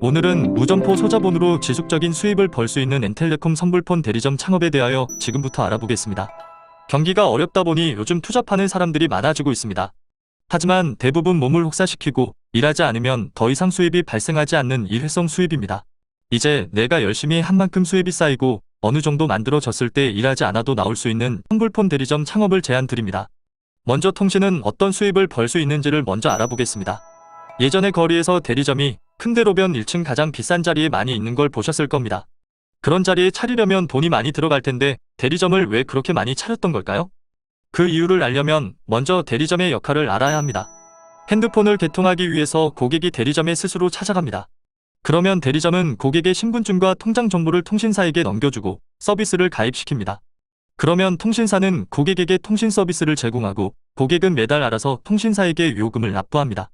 오늘은 무점포 소자본으로 지속적인 수입을 벌 수 있는 엔텔레콤 선불폰 대리점 창업에 대하여 지금부터 알아보겠습니다. 경기가 어렵다 보니 요즘 투잡하는 사람들이 많아지고 있습니다. 하지만 대부분 몸을 혹사시키고 일하지 않으면 더 이상 수입이 발생하지 않는 일회성 수입입니다. 이제 내가 열심히 한 만큼 수입이 쌓이고 어느 정도 만들어졌을 때 일하지 않아도 나올 수 있는 선불폰 대리점 창업을 제안드립니다. 먼저 통신은 어떤 수입을 벌 수 있는지를 먼저 알아보겠습니다. 예전에 거리에서 대리점이 큰 대로변 1층 가장 비싼 자리에 많이 있는 걸 보셨을 겁니다. 그런 자리에 차리려면 돈이 많이 들어갈 텐데 대리점을 왜 그렇게 많이 차렸던 걸까요? 그 이유를 알려면 먼저 대리점의 역할을 알아야 합니다. 핸드폰을 개통하기 위해서 고객이 대리점에 스스로 찾아갑니다. 그러면 대리점은 고객의 신분증과 통장 정보를 통신사에게 넘겨주고 서비스를 가입시킵니다. 그러면 통신사는 고객에게 통신 서비스를 제공하고 고객은 매달 알아서 통신사에게 요금을 납부합니다.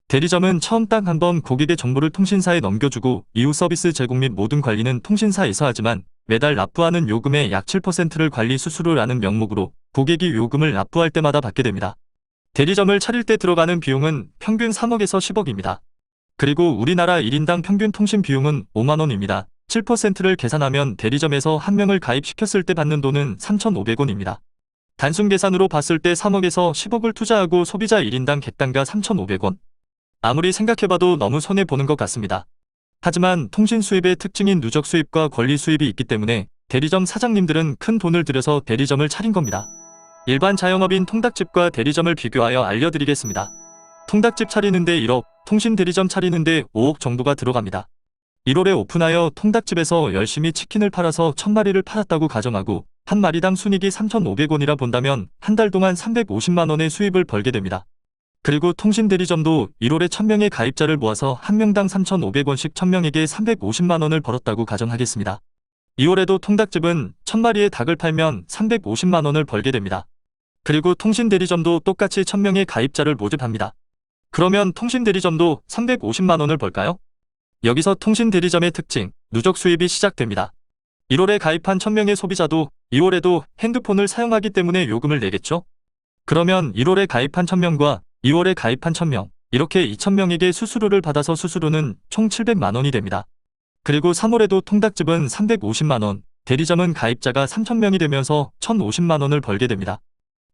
대리점은 처음 딱 한 번 고객의 정보를 통신사에 넘겨주고 이후 서비스 제공 및 모든 관리는 통신사에서 하지만 매달 납부하는 요금의 약 7%를 관리 수수료라는 명목으로 고객이 요금을 납부할 때마다 받게 됩니다. 대리점을 차릴 때 들어가는 비용은 평균 3억에서 10억입니다. 그리고 우리나라 1인당 평균 통신 비용은 5만원입니다. 7%를 계산하면 대리점에서 한 명을 가입시켰을 때 받는 돈은 3,500원입니다. 단순 계산으로 봤을 때 3억에서 10억을 투자하고 소비자 1인당 객단가 3,500원. 아무리 생각해봐도 너무 손해보는 것 같습니다. 하지만 통신 수입의 특징인 누적 수입과 권리 수입이 있기 때문에 대리점 사장님들은 큰 돈을 들여서 대리점을 차린 겁니다. 일반 자영업인 통닭집과 대리점을 비교하여 알려드리겠습니다. 통닭집 차리는데 1억, 통신 대리점 차리는데 5억 정도가 들어갑니다. 1월에 오픈하여 통닭집에서 열심히 치킨을 팔아서 1000마리를 팔았다고 가정하고 한 마리당 순이익이 3,500원이라 본다면 한 달 동안 350만원의 수입을 벌게 됩니다. 그리고 통신 대리점도 1월에 1000명의 가입자를 모아서 한 명당 3,500원씩 1000명에게 350만원을 벌었다고 가정하겠습니다. 2월에도 통닭집은 1000마리의 닭을 팔면 350만원을 벌게 됩니다. 그리고 통신 대리점도 똑같이 1000명의 가입자를 모집합니다. 그러면 통신 대리점도 350만원을 벌까요? 여기서 통신 대리점의 특징, 누적 수입이 시작됩니다. 1월에 가입한 1000명의 소비자도 2월에도 핸드폰을 사용하기 때문에 요금을 내겠죠? 그러면 1월에 가입한 1000명과 2월에 가입한 1000명, 이렇게 2000명에게 수수료를 받아서 수수료는 총 700만원이 됩니다. 그리고 3월에도 통닭집은 350만원, 대리점은 가입자가 3000명이 되면서 1050만원을 벌게 됩니다.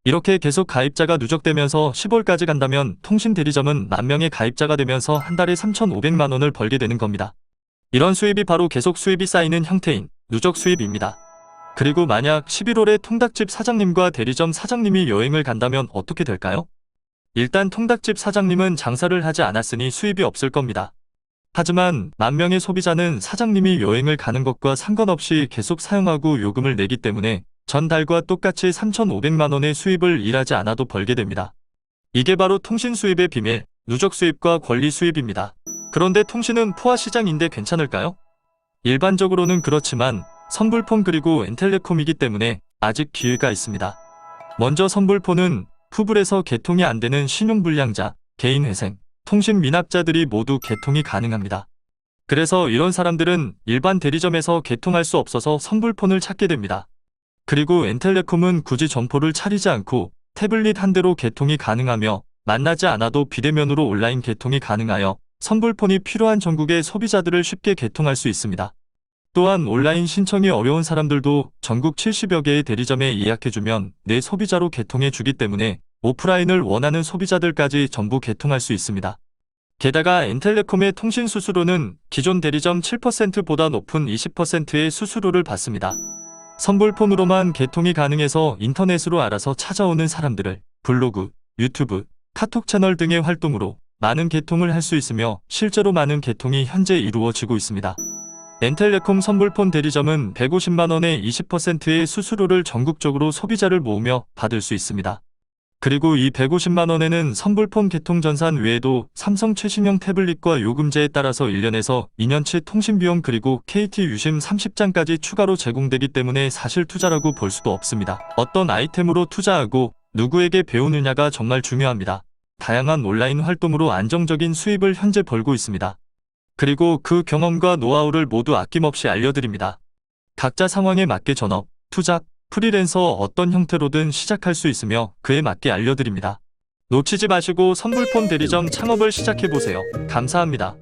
이렇게 계속 가입자가 누적되면서 10월까지 간다면 통신 대리점은 10,000명의 가입자가 되면서 한 달에 3,500만원을 벌게 되는 겁니다. 이런 수입이 바로 계속 수입이 쌓이는 형태인 누적 수입입니다. 그리고 만약 11월에 통닭집 사장님과 대리점 사장님이 여행을 간다면 어떻게 될까요? 일단 통닭집 사장님은 장사를 하지 않았으니 수입이 없을 겁니다. 하지만 10,000명의 소비자는 사장님이 여행을 가는 것과 상관없이 계속 사용하고 요금을 내기 때문에 전달과 똑같이 3,500만원의 수입을 일하지 않아도 벌게 됩니다. 이게 바로 통신 수입의 비밀, 누적 수입과 권리 수입입니다. 그런데 통신은 포화 시장인데 괜찮을까요? 일반적으로는 그렇지만 선불폰 그리고 엔텔레콤이기 때문에 아직 기회가 있습니다. 먼저 선불폰은 푸불에서 개통이 안 되는 신용불량자, 개인회생, 통신 미납자들이 모두 개통이 가능합니다. 그래서 이런 사람들은 일반 대리점에서 개통할 수 없어서 선불폰을 찾게 됩니다. 그리고 엔텔레콤은 굳이 점포를 차리지 않고 태블릿 한 대로 개통이 가능하며 만나지 않아도 비대면으로 온라인 개통이 가능하여 선불폰이 필요한 전국의 소비자들을 쉽게 개통할 수 있습니다. 또한 온라인 신청이 어려운 사람들도 전국 70여 개의 대리점에 예약해주면 내 소비자로 개통해주기 때문에 오프라인을 원하는 소비자들까지 전부 개통할 수 있습니다. 게다가 엔텔레콤의 통신 수수료는 기존 대리점 7%보다 높은 20%의 수수료를 받습니다. 선불폰으로만 개통이 가능해서 인터넷으로 알아서 찾아오는 사람들을 블로그, 유튜브, 카톡 채널 등의 활동으로 많은 개통을 할 수 있으며 실제로 많은 개통이 현재 이루어지고 있습니다. 엔텔레콤 선불폰 대리점은 150만원의 20%의 수수료를 전국적으로 소비자를 모으며 받을 수 있습니다. 그리고 이 150만원에는 선불폰 개통 전산 외에도 삼성 최신형 태블릿과 요금제에 따라서 1년에서 2년치 통신비용 그리고 KT 유심 30장까지 추가로 제공되기 때문에 사실 투자라고 볼 수도 없습니다. 어떤 아이템으로 투자하고 누구에게 배우느냐가 정말 중요합니다. 다양한 온라인 활동으로 안정적인 수입을 현재 벌고 있습니다. 그리고 그 경험과 노하우를 모두 아낌없이 알려드립니다. 각자 상황에 맞게 전업, 투잡, 프리랜서 어떤 형태로든 시작할 수 있으며 그에 맞게 알려드립니다. 놓치지 마시고 선불폰 대리점 창업을 시작해보세요. 감사합니다.